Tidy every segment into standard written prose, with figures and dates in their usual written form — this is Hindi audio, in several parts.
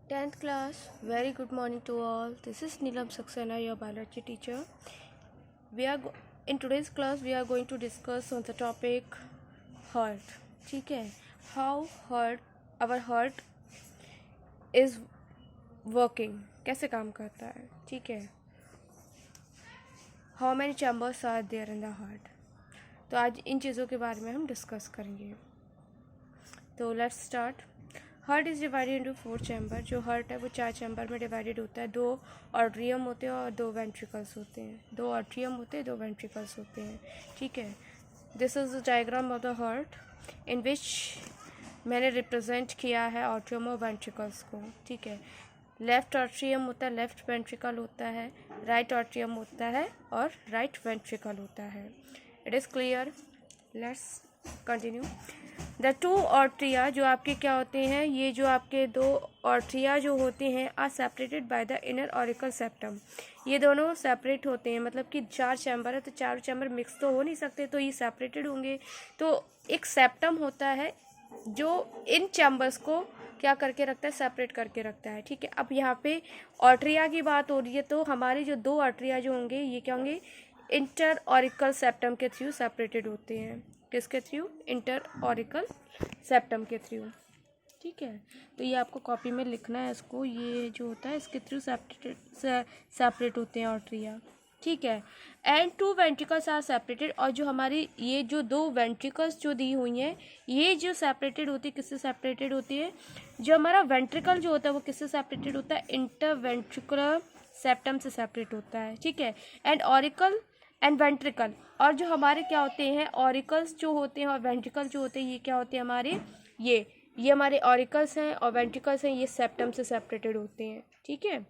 10th class, very good morning to all. This is Neelam Saxena, your biology teacher. In today's class we are going to discuss on the topic heart. ठीक है, how our heart is working, कैसे काम करता है. ठीक है, how many chambers are there in the heart. तो आज इन चीज़ों के बारे में हम डिस्कस करेंगे. तो let's start. Heart is divided into 4 chamber. जो हार्ट है वो 4 चैम्बर में डिवाइडेड होता है. 2 आर्ट्रियम होते हैं और 2 वेंट्रिकल्स होते हैं. 2 आर्ट्रियम होते हैं, 2 वेंट्रिकल्स होते हैं. ठीक है, this is the diagram of the heart in which मैंने रिप्रेजेंट किया है आर्ट्रियम और वेंट्रिकल्स को. ठीक है, लेफ्ट आर्ट्रियम होता है, लेफ्ट वेंट्रिकल होता है, राइट आर्ट्रियम होता है और राइट वेंट्रिकल होता है. It is clear. Let's continue. The 2 atria जो आपके क्या होते हैं, ये जो आपके 2 आर्ट्रिया जो होते हैं are separated by the inner auricle septum. ये दोनों सेपरेट होते हैं, मतलब कि 4 चैम्बर है तो 4 चैम्बर मिक्स तो हो नहीं सकते, तो ये सेपरेटेड होंगे. तो एक सेप्टम होता है जो इन चैम्बर्स को क्या करके रखता है, सेपरेट करके रखता है. ठीक है, अब यहाँ पे आर्ट्रिया की बात हो रही है तो हमारे जो 2 आर्ट्रिया जो होंगे ये क्या होंगे, इंटर ऑरिकल सेप्टम के थ्रू सेपरेटेड होते हैं. किसके थ्रू? इंटर ऑरिकल सेप्टम के थ्रू. ठीक है, तो ये आपको कॉपी में लिखना है इसको. ये जो होता है इसके थ्रू सेपरेट होते हैं आर्ट्रिया. ठीक है, एंड 2 वेंट्रिकल्स आर सेपरेटेड. और जो हमारी ये जो 2 वेंट्रिकल्स जो दी हुई हैं ये जो सेपरेटेड होती है, किससे सेपरेटेड होती है? जो हमारा वेंट्रिकल जो होता है वो किससे सेपरेटेड होता है? इंटर वेंट्रिकुलर सेप्टम से सेपरेट होता है. ठीक है, एंड ऑरिकल एंड वेंट्रिकल. और जो हमारे क्या होते हैं, ऑरिकल्स जो होते हैं और वेंट्रिकल जो होते हैं ये क्या होते हैं हमारे, ये हमारे ऑरिकल्स हैं और वेंट्रिकल्स हैं, ये सेप्टम से सेपरेटेड होते हैं. ठीक है,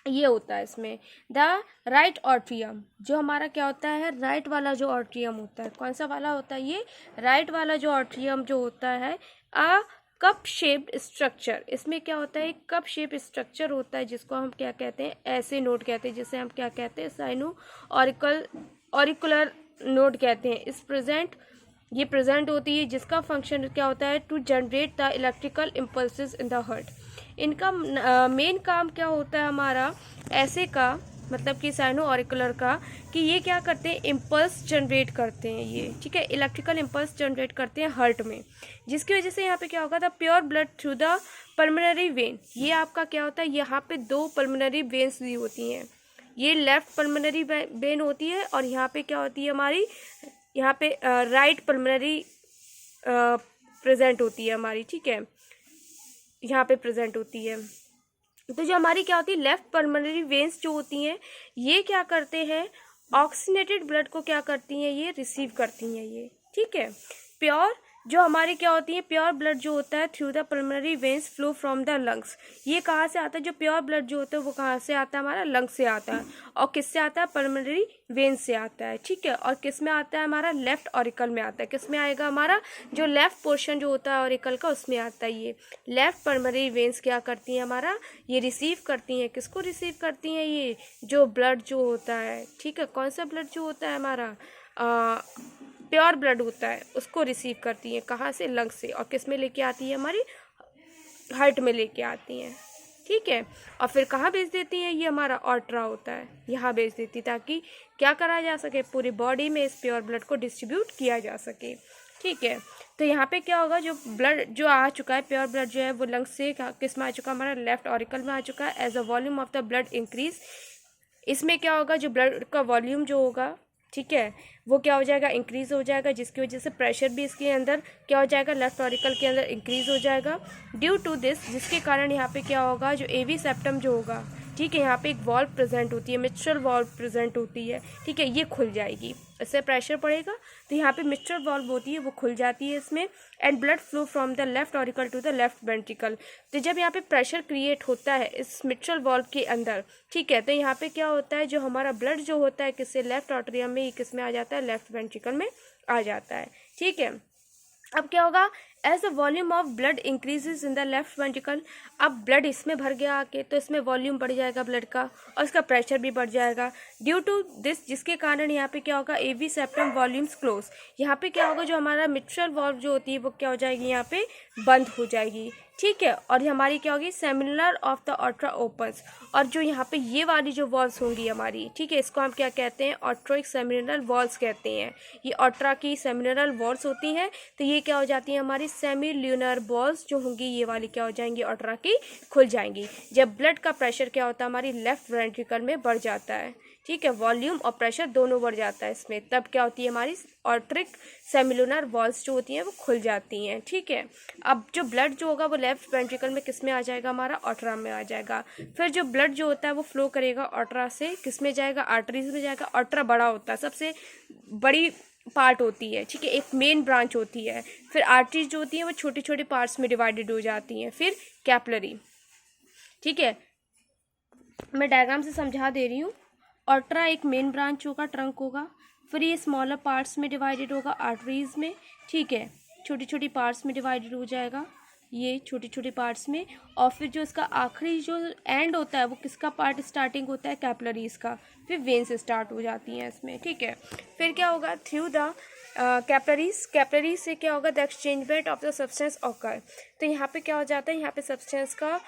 ये होता है इसमें. द राइट आर्ट्रियम जो हमारा क्या होता है, राइट वाला जो आर्ट्रियम होता है, कौन सा वाला होता है ये, राइट वाला जो आर्ट्रियम जो होता है अ कप शेप्ड स्ट्रक्चर. इसमें क्या होता है, एक कप शेप स्ट्रक्चर होता है जिसको हम क्या कहते हैं, ऐसे नोड कहते हैं, जिसे हम क्या कहते हैं, साइनो ऑरिकुलर नोड कहते हैं. ये प्रेजेंट होती है, जिसका फंक्शन क्या होता है, to generate the electrical impulses in the heart. इनका मेन काम क्या होता है हमारा, ऐसे का मतलब कि साइनो ऑरिकुलर का, कि ये क्या करते हैं, इम्पल्स जनरेट करते हैं ये. ठीक है, इलेक्ट्रिकल इम्पल्स जनरेट करते हैं हार्ट में, जिसकी वजह से यहाँ पे क्या होगा, the pure blood through the pulmonary vein. ये आपका क्या होता है, यहाँ पे 2 पल्मोनरी वेन्स दी होती हैं. ये लेफ्ट पल्मोनरी वेन होती है और यहाँ पे क्या होती है हमारी, यहाँ पे राइट पल्मोनरी प्रेजेंट होती है हमारी. ठीक है, यहाँ पे प्रेजेंट होती है. तो जो हमारी क्या होती है, लेफ्ट पल्मोनरी वेन्स जो होती हैं ये क्या करते हैं, ऑक्सीनेटेड ब्लड को क्या करती हैं, ये रिसीव करती हैं ये. ठीक है, प्योर जो हमारी क्या होती है, प्योर ब्लड जो होता है through the pulmonary veins flow from the lungs. ये कहाँ से आता है, जो प्योर ब्लड जो होता है वो कहाँ से आता है, हमारा लंग्स से आता है. और किससे आता है, पल्मोनरी वेन्स से आता है. ठीक है, और किस में आता है, हमारा लेफ्ट ऑरिकल में आता है. किस में आएगा, हमारा जो लेफ्ट पोर्शन जो होता है ऑरिकल का उसमें आता है. ये लेफ्ट पल्मोनरी वेन्स क्या करती हैं हमारा, ये रिसीव करती हैं. किसको रिसीव करती हैं, ये जो ब्लड जो होता है. ठीक है, कौन सा ब्लड जो होता है हमारा, प्योर ब्लड होता है, उसको रिसीव करती हैं. कहाँ से, लंग्स से. और किस में लेके आती है, हमारी हार्ट में लेके आती हैं. ठीक है, और फिर कहाँ भेज देती हैं, ये हमारा ऑर्ट्रा होता है, यहाँ भेज देती, ताकि क्या करा जा सके, पूरी बॉडी में इस प्योर ब्लड को डिस्ट्रीब्यूट किया जा सके. ठीक है, तो यहाँ पे क्या होगा, जो ब्लड जो आ चुका है, प्योर ब्लड जो है वो लंग्स से किस में आ चुका है, हमारा लेफ्ट ऑरिकल में आ चुका है. As a volume of the blood increase, इसमें क्या होगा, जो ब्लड का वॉल्यूम जो होगा, ठीक है, वो क्या हो जाएगा, इंक्रीज़ हो जाएगा, जिसकी वजह से प्रेशर भी इसके अंदर क्या हो जाएगा, लेफ्ट ऑरिकल के अंदर इंक्रीज़ हो जाएगा. ड्यू टू दिस, जिसके कारण यहाँ पे क्या होगा, जो एवी सेप्टम जो होगा, ठीक है, यहाँ पे एक वॉल्व प्रेजेंट होती है, मिस्ट्रल वॉल्व प्रेजेंट होती है. ठीक है, ये खुल जाएगी, इससे प्रेशर पड़ेगा तो यहाँ पे मिस्ट्रल वॉल्व होती है, वो खुल जाती है इसमें. And blood flow from the left auricle to the left ventricle. तो जब यहाँ पे प्रेशर क्रिएट होता है इस मिस्ट्रल वॉल्व के अंदर, ठीक है, तो यहाँ पे क्या होता है, जो हमारा ब्लड जो होता है किससे, लेफ्ट आर्टरियम में, किस में आ जाता है, लेफ्ट वेंट्रिकल में आ जाता है. ठीक है, अब क्या होगा, as the volume of blood increases in the left ventricle. अब ब्लड इसमें भर गया आके, तो इसमें वॉल्यूम बढ़ जाएगा ब्लड का और इसका प्रेशर भी बढ़ जाएगा. ड्यू टू दिस, जिसके कारण यहाँ पे क्या होगा, एवी सेप्टम वॉल्यूम्स क्लोज. यहाँ पे क्या होगा, जो हमारा मिट्रल वॉल्व जो होती है वो क्या हो जाएगी, यहाँ पे बंद हो जाएगी. ठीक है। और ये हमारी क्या होगी, सेमिनल ऑफ द ऑट्रा ओपन्स, और जो यहाँ पे ये वाली जो वॉल्स होंगी हमारी, ठीक है, इसको हम क्या कहते हैं, ऑट्रोइक सेमिनल वॉल्स कहते हैं। ये ऑट्रा की सेमिनल वॉल्स होती हैं, तो ये क्या हो जाती हैं हमारी सेमिल्यूनर वॉल्स जो होंगी, ये वाली क्या हो जाएंगी, ऑट्रा की खुल जाएंगी। जब ब्लड का प्रेशर क्या होता है हमारी लेफ्ट वेंट्रिकल में बढ़ जाता है, ठीक है, वॉल्यूम और प्रेशर दोनों बढ़ जाता है इसमें, तब क्या होती है हमारी ऑट्रिक सेमिलुनर वॉल्स जो होती हैं वो खुल जाती हैं, ठीक है। अब जो ब्लड जो होगा वो लेफ्ट वेंट्रिकल में किस में आ जाएगा, हमारा ऑट्रा में आ जाएगा। फिर जो ब्लड जो होता है वो फ्लो करेगा ऑट्रा से किस में जाएगा, आर्टरीज में जाएगा। ऑट्रा बड़ा होता है, सबसे बड़ी पार्ट होती है, ठीक है, एक मेन ब्रांच होती है। फिर आर्टरीज जो होती हैं वो छोटे छोटे पार्ट्स में डिवाइडेड हो जाती हैं। फिर कैपिलरी, ठीक है, मैं डायग्राम से समझा दे रही हूँ। ऑट्रा एक मेन ब्रांच होगा, ट्रंक होगा, फिर ये स्मॉलर पार्ट्स में डिवाइडेड होगा आर्टरीज में, ठीक है, छोटी छोटी पार्ट्स में डिवाइडेड हो जाएगा ये छोटे छोटे पार्ट्स में। और फिर जो इसका आखिरी जो एंड होता है वो किसका पार्ट स्टार्टिंग होता है, कैपिलरीज का, फिर वेन से स्टार्ट हो जाती हैं इसमें, ठीक है। फिर क्या होगा, थ्रू द कैपिलरीज से क्या होगा, the exchangement of the substance occur. तो यहाँ पे क्या हो जाता है, यहाँ पे सब्सटेंस का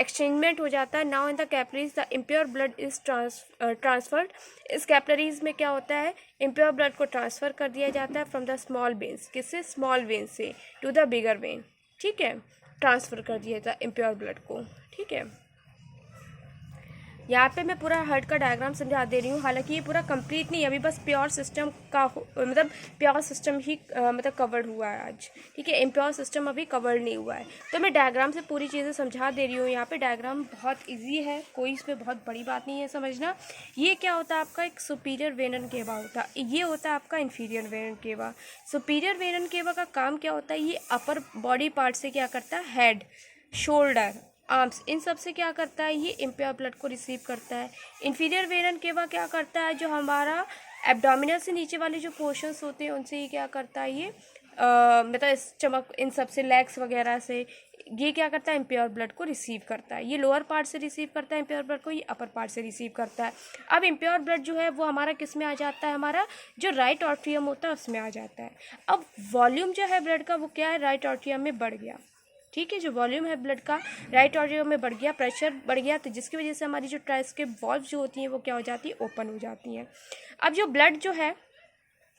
एक्सचेंजमेंट हो जाता है। Now in the capillaries the impure blood is transferred. इस कैपिलरीज में क्या होता है, इम्प्योर ब्लड को ट्रांसफ़र कर दिया जाता है फ्रॉम द स्मॉल वेन्स, किससे, स्मॉल वेन से, टू द बिगर वेन, ठीक है, ट्रांसफ़र कर दिया जाता है इम्प्योर ब्लड को, ठीक है। यहाँ पे मैं पूरा हार्ट का डायग्राम समझा दे रही हूँ, हालांकि ये पूरा कंप्लीट नहीं है, अभी बस प्योर सिस्टम का मतलब प्योर सिस्टम ही मतलब कवर्ड हुआ है आज, ठीक है, इम्प्योर सिस्टम अभी कवर्ड नहीं हुआ है। तो मैं डायग्राम से पूरी चीज़ें समझा दे रही हूँ। यहाँ पे डायग्राम बहुत इजी है, कोई इसमें बहुत बड़ी बात नहीं है समझना। ये क्या होता है आपका, एक सुपीरियर वेनन केवा होता है, ये होता है आपका इन्फीरियर वेनन केवा। सुपीरियर वेनन केवा का काम क्या होता है, ये अपर बॉडी पार्ट से क्या करता है, हेड, शोल्डर, आर्म्स, इन सब से क्या करता है, ये इम्प्योर ब्लड को रिसीव करता है। इन्फीरियर वेनन केवा क्या करता है, जो हमारा एब्डोमिनल से नीचे वाले जो पोर्शंस होते हैं उनसे ये क्या करता है, ये मतलब स्टमक, इन सब से, लेग्स वगैरह से ये क्या करता है, इम्प्योर ब्लड को रिसीव करता है। ये लोअर पार्ट से रिसीव करता है इम्प्योर ब्लड को, ये अपर पार्ट से रिसीव करता है। अब इम्प्योर ब्लड जो है वो हमारा किस में आ जाता है, हमारा जो राइट ऑट्रियम होता है उसमें आ जाता है। अब वॉल्यूम जो है ब्लड का वो क्या है, राइट ऑट्रियम में बढ़ गया, ठीक है, जो वॉल्यूम है ब्लड का राइट ऑट्रियम में बढ़ गया, प्रेशर बढ़ गया, तो जिसकी वजह से हमारी जो ट्राइस्केप वॉल्व जो होती हैं वो क्या हो जाती है, ओपन हो जाती हैं। अब जो ब्लड जो है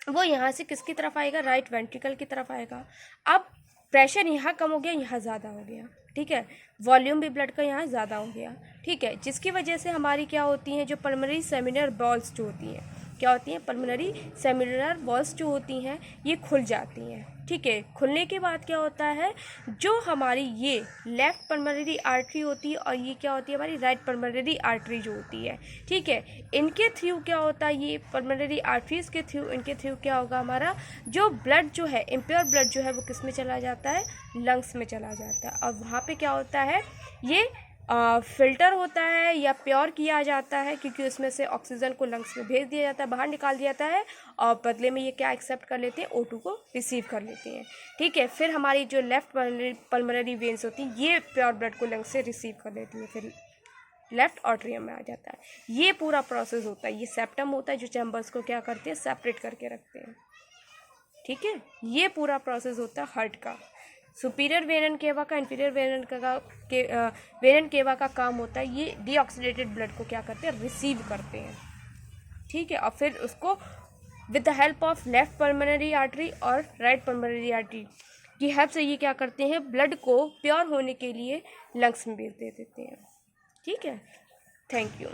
वो यहाँ से किसकी तरफ आएगा, राइट वेंट्रिकल की तरफ आएगा। अब प्रेशर यहाँ कम हो गया, यहाँ ज़्यादा हो गया, ठीक है, वॉल्यूम भी ब्लड का यहाँ ज़्यादा हो गया, ठीक है, जिसकी वजह से हमारी क्या होती हैं, जो पल्मोनरी सेमिनल वॉल्स जो होती हैं, क्या होती हैं, पल्मोनरी सेमिनल वॉल्स जो होती हैं ये खुल जाती हैं, ठीक है। खुलने के बाद क्या होता है, जो हमारी ये लेफ़्ट पल्मोनरी आर्टरी होती है और ये क्या होती है, हमारी राइट पल्मोनरी आर्टरी जो होती है, ठीक है, इनके थ्रू क्या होता है, ये पल्मोनरी आर्टरीज़ के थ्रू, इनके थ्रू क्या होगा, हमारा जो ब्लड जो है, इम्प्योर ब्लड जो है वो किस में चला जाता है, लंग्स में चला जाता है। और वहाँ पे क्या होता है, ये फ़िल्टर होता है या प्योर किया जाता है, क्योंकि उसमें से ऑक्सीजन को लंग्स में भेज दिया जाता है, बाहर निकाल दिया जाता है, और बदले में ये क्या एक्सेप्ट कर लेते हैं, O2 को रिसीव कर लेते हैं, ठीक है। फिर हमारी जो लेफ़्ट पल्मोनरी वेन्स होती हैं ये प्योर ब्लड को लंग्स से रिसीव कर लेती हैं, फिर लेफ़्ट ऑट्रियम में आ जाता है। ये पूरा प्रोसेस होता है, ये सेप्टम होता है जो चैम्बर्स को क्या करते हैं, सेपरेट करके रखते हैं, ठीक है। ये पूरा प्रोसेस होता है हार्ट का। सुपीरियर वेनन केवा का, इन्फीरियर वेनन केवा का काम होता है, ये डीऑक्सीडेटेड ब्लड को क्या करते हैं, रिसीव करते हैं, ठीक है, और फिर उसको with the help of left pulmonary artery और राइट पल्मोनरी आर्टरी की हेल्प से ये क्या करते हैं, ब्लड को प्योर होने के लिए लंग्स में भेज दे देते हैं, ठीक है। Thank you.